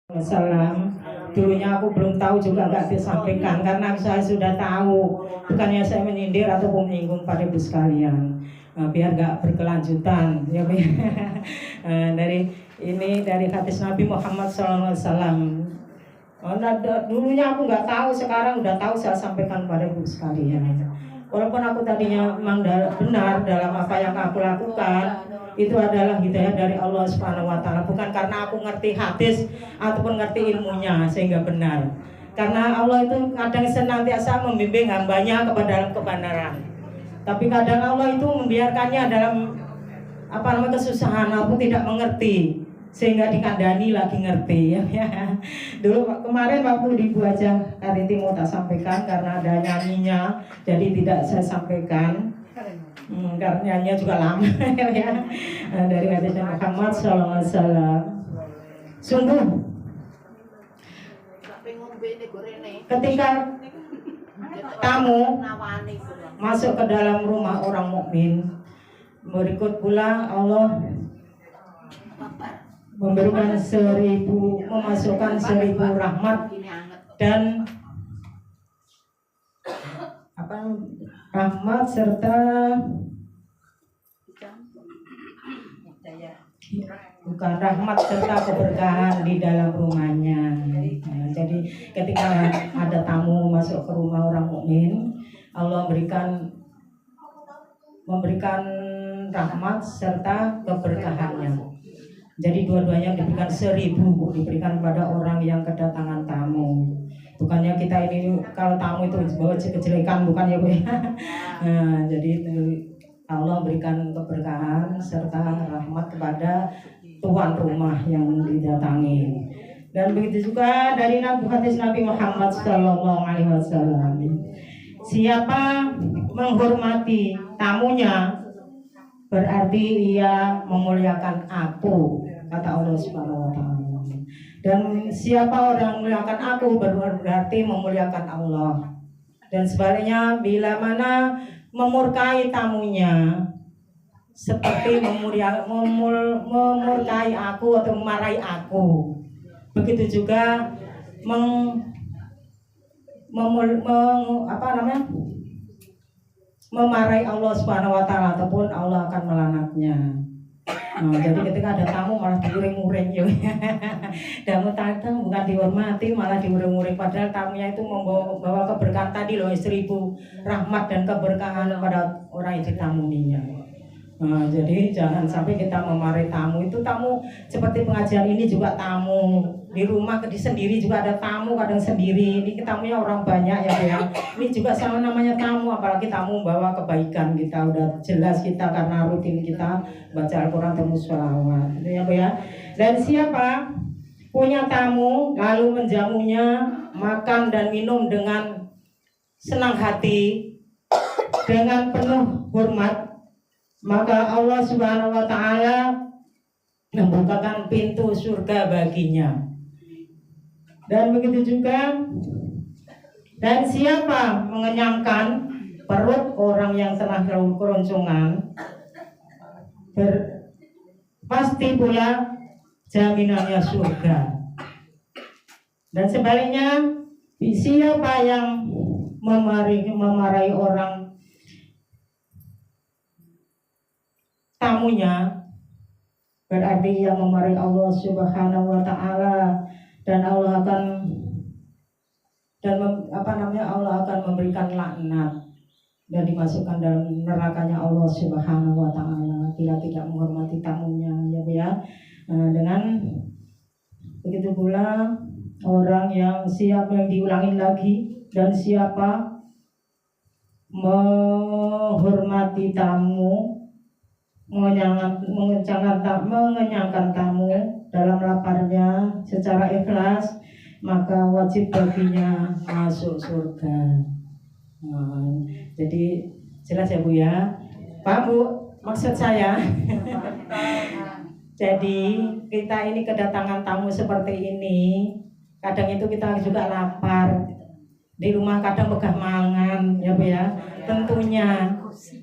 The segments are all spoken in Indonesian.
Salam. Dulunya aku belum tahu juga nggak disampaikan karena saya sudah tahu. Bukannya saya menyindir ataupun menyinggung pada ibu sekalian. Biar nggak berkelanjutan ya. Dari hadis Nabi Muhammad SAW. Dulunya aku nggak tahu, sekarang udah tahu, saya sampaikan pada ibu sekalian. Walaupun aku tadinya memang benar dalam apa yang aku lakukan, itu adalah hidayah dari Allah Subhanahu wa taala, bukan karena aku ngerti hadis ataupun ngerti ilmunya sehingga benar. Karena Allah itu kadang senantiasa membimbing hambanya kepada dalam kebenaran. Tapi kadang Allah itu membiarkannya dalam kesusahan, aku tidak mengerti sehingga dikandani lagi ngerti ya. Dulu kemarin waktu di Bu Ajang Kariti mau tak sampaikan karena ada nyanyinya, jadi tidak saya sampaikan. Karena nyanyinya juga lama ya. Dari hadis Muhammad SAW. Sungguh ketika tamu masuk ke dalam rumah orang mukmin, berikut pula Allah memasukkan 1000 rahmat dan rahmat serta keberkahan di dalam rumahnya. Jadi ketika ada tamu masuk ke rumah orang mukmin, Allah memberikan rahmat serta keberkahannya. Jadi dua-duanya diberikan 1000, diberikan kepada orang yang kedatangan tamu. Bukannya kita ini kalau tamu itu bawa kejelekan, bukan ya Bu ya. Jadi Allah berikan keberkahan serta rahmat kepada tuan rumah yang didatangi. Dan begitu juga dari hadis Nabi Muhammad SAW. Siapa menghormati tamunya, berarti ia memuliakan aku, kata Allah Subhanahu wa taala. Dan siapa orang memuliakan aku, berarti memuliakan Allah. Dan sebaliknya, bila mana memurkai tamunya, seperti memurkai aku atau memarahi aku. Begitu juga memarahi Allah Subhanahu wa taala, ataupun Allah akan melaknatnya. Jadi ketika ada tamu malah diuring-uring ya. Tamu datang bukan dihormati malah diuring-uring, padahal tamunya itu membawa keberkahan tadi loh, 1000 rahmat dan keberkahan pada orang yang ditamuninya. Jadi jangan sampai kita memarahi tamu. Itu tamu seperti pengajian ini juga tamu. Di rumah sendiri juga ada tamu, kadang sendiri. Ini tamunya orang banyak ya. Ini juga sama namanya tamu, apalagi tamu bawa kebaikan kita. Udah jelas kita karena rutin kita baca Al-Quran dan sholawat. Itu ya. Dan siapa punya tamu lalu menjamunya makan dan minum dengan senang hati, dengan penuh hormat, maka Allah Subhanahu wa taala membukakan pintu surga baginya. Dan begitu juga, dan siapa mengenyangkan perut orang yang telah keroncongan, pasti pula jaminannya surga. Dan sebaliknya, siapa yang memarahi orang tamunya, berarti ia memarahi Allah Subhanahu wa taala, dan Allah akan memberikan laknat dan dimasukkan dalam nerakanya Allah Subhanahu wa taala bila tidak menghormati tamunya ya Bu ya. Dengan begitu pula orang yang diulangin lagi, dan siapa menghormati tamu, mengenyangkan tamu dalam laparnya secara ikhlas, maka wajib baginya masuk surga. Jadi jelas ya Bu ya. Pak Bu, maksud saya jadi kita ini kedatangan tamu seperti ini, kadang itu kita juga lapar. Di rumah kadang begah mangan ya Bu ya. Tentunya.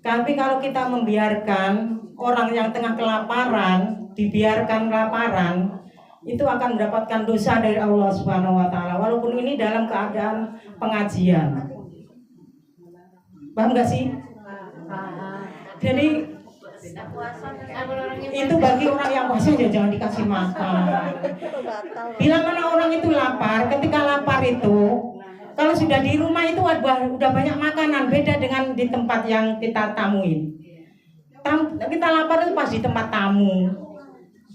Tapi kalau kita membiarkan orang yang tengah kelaparan, dibiarkan kelaparan, itu akan mendapatkan dosa dari Allah Subhanahu wa taala walaupun ini dalam keadaan pengajian. Paham gak sih? Jadi itu bagi orang yang puasa ya jangan dikasih makan. Bila mana orang itu lapar, ketika lapar itu kalau sudah di rumah itu udah banyak makanan, beda dengan di tempat yang kita tamuin. Kita lapar itu pas di tempat tamu,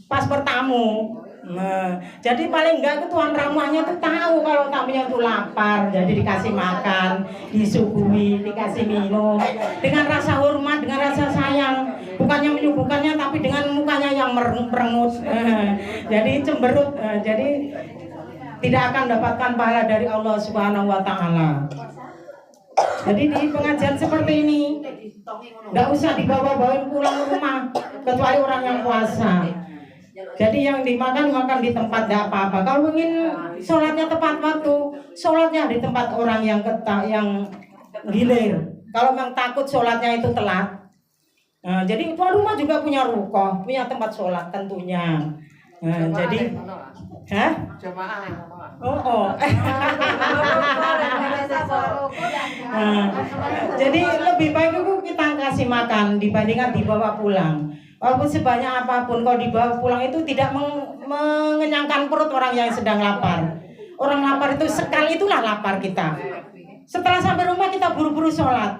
pas bertamu. Nah, jadi paling enggak tuan rumahnya tuh tahu kalau tamunya tuh lapar, jadi dikasih makan, disuguhi, dikasih minum dengan rasa hormat, dengan rasa sayang, bukannya menyuguhkannya tapi dengan mukanya yang merengut, jadi cemberut, jadi tidak akan dapatkan pahala dari Allah Subhanahu wa taala. Jadi di pengajian seperti ini nggak usah dibawa-bawain pulang ke rumah kecuali orang yang puasa. Jadi yang dimakan di tempat tidak apa-apa. Kalau ingin sholatnya tepat waktu, sholatnya di tempat orang yang gilir. Kalau memang takut sholatnya itu telat, jadi tuan rumah juga punya ruko, punya tempat sholat tentunya. Jadi, jadi lebih baik itu kita kasih makan dibandingkan dibawa pulang. Walaupun sebanyak apapun, kalau dibawa pulang itu tidak mengenyangkan perut orang yang sedang lapar. Orang lapar itu sekali itulah lapar kita. Setelah sampai rumah kita buru-buru sholat,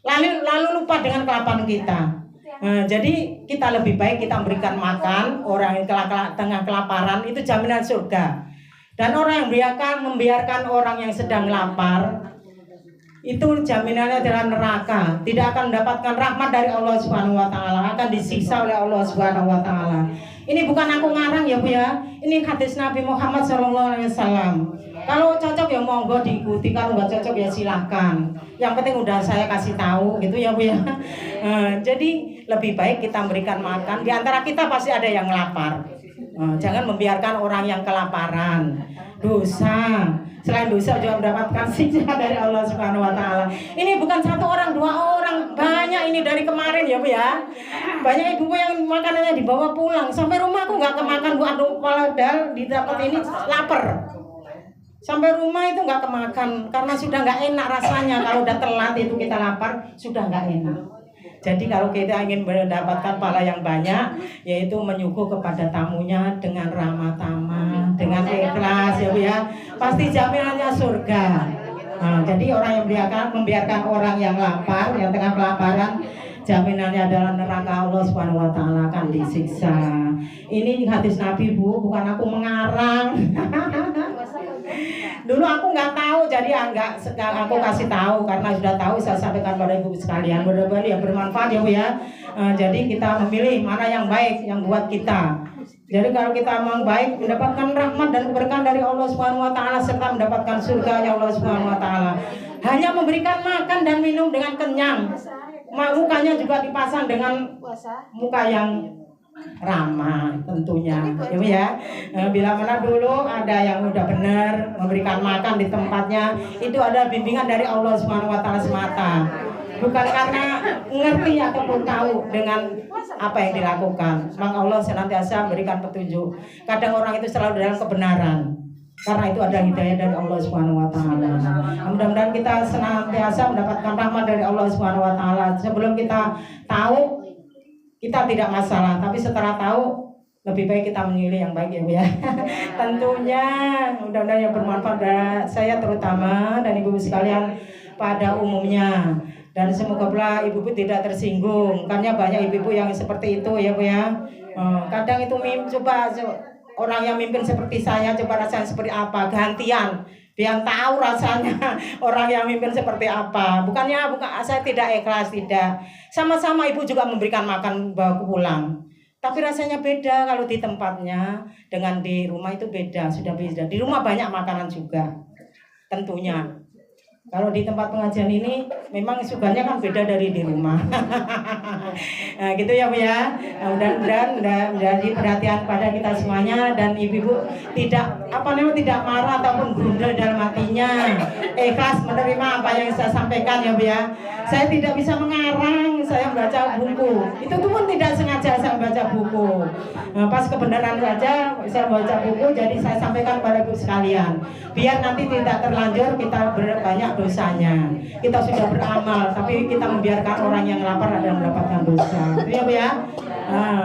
lalu lupa dengan kelaparan kita. Jadi kita lebih baik kita memberikan makan orang yang tengah kelaparan, itu jaminan surga. Dan orang yang membiarkan orang yang sedang lapar, itu jaminannya adalah neraka, tidak akan mendapatkan rahmat dari Allah Subhanahu wa taala, akan disiksa oleh Allah Subhanahu wa taala. Ini bukan aku ngarang ya Bu ya. Ini hadis Nabi Muhammad SAW. Kalau cocok ya monggo diikuti, kalau nggak cocok ya silahkan. Yang penting udah saya kasih tahu gitu ya Bu ya. Jadi lebih baik kita memberikan makan. Di antara kita pasti ada yang lapar. Jangan membiarkan orang yang kelaparan. Dosa. Selain dosa juga mendapatkan siksa dari Allah Subhanahu wa taala. Ini bukan satu orang, dua orang, banyak ini dari kemarin ya Bu ya. Banyak ibu yang makanannya dibawa pulang, sampai rumah aku nggak kemakan Bu, aduh padahal didapat ini lapar. Sampai rumah itu nggak kemakan karena sudah nggak enak rasanya. Kalau udah telat itu kita lapar, sudah nggak enak. Jadi kalau kita ingin mendapatkan pahala yang banyak, yaitu menyuguh kepada tamunya dengan ramah tamah, dengan ikhlas ya Bu ya, pasti jaminannya surga. Jadi orang yang membiarkan orang yang lapar, yang tengah kelaparan, jaminannya adalah neraka. Allah Subhanahu wa taala akan disiksa. Ini hadis Nabi Bu, bukan aku mengarang. Dulu aku nggak tahu, jadi aku kasih tahu karena sudah tahu, saya sampaikan pada ibu sekalian. Mudah-mudahan ya bermanfaat ya Bu ya. Jadi kita memilih mana yang baik yang buat kita. Jadi kalau kita memang baik, mendapatkan rahmat dan keberkahan dari Allah Subhanahu wa taala serta mendapatkan surga ya Allah Subhanahu wa taala. Hanya memberikan makan dan minum dengan kenyang. Mukanya juga dipasang dengan muka yang ramah tentunya ya. Bila mana dulu ada yang udah benar memberikan makan di tempatnya, itu ada bimbingan dari Allah Subhanahu wa taala semata, bukan karena ngerti ataupun tahu dengan apa yang dilakukan. Maka Allah senantiasa memberikan petunjuk. Kadang orang itu selalu dalam kebenaran karena itu ada hidayah dari Allah Subhanahu wa taala. Mudah-mudahan kita senantiasa mendapatkan rahmat dari Allah Subhanahu wa taala. Sebelum kita tahu, kita tidak masalah, tapi setelah tahu lebih baik kita memilih yang baik ya Bu ya. Tentunya mudah-mudahan yang bermanfaat dari saya terutama dan ibu-ibu sekalian pada umumnya, dan semoga pula ibu-ibu tidak tersinggung karena banyak ibu-ibu yang seperti itu ya Bu ya. Kadang itu coba orang yang mimpin seperti saya, coba rasanya seperti apa, gantian biar tahu rasanya orang yang mimpin seperti apa. Bukan saya tidak ikhlas, tidak. Sama-sama ibu juga memberikan makan bawa pulang, tapi rasanya beda kalau di tempatnya dengan di rumah itu beda, sudah beda. Di rumah banyak makanan juga tentunya. Kalau di tempat pengajian ini memang suganya kan beda dari di rumah. Nah, gitu ya Bu ya. Mudah-mudahan menjadi perhatian pada kita semuanya, dan ibu-ibu tidak marah ataupun berundel dalam hatinya. Ikhlas menerima apa yang saya sampaikan ya Bu ya. Saya tidak bisa mengarang, saya baca buku. Itu tuh pun tidak sengaja saya baca buku. Nah, pas kebenaran saja saya baca buku, jadi saya sampaikan kepada ibu sekalian. Biar nanti tidak terlanjur kita banyak dosanya. Kita sudah beramal, tapi kita membiarkan orang yang lapar dan mendapatkan dosa. Iya Bu ya. Nah.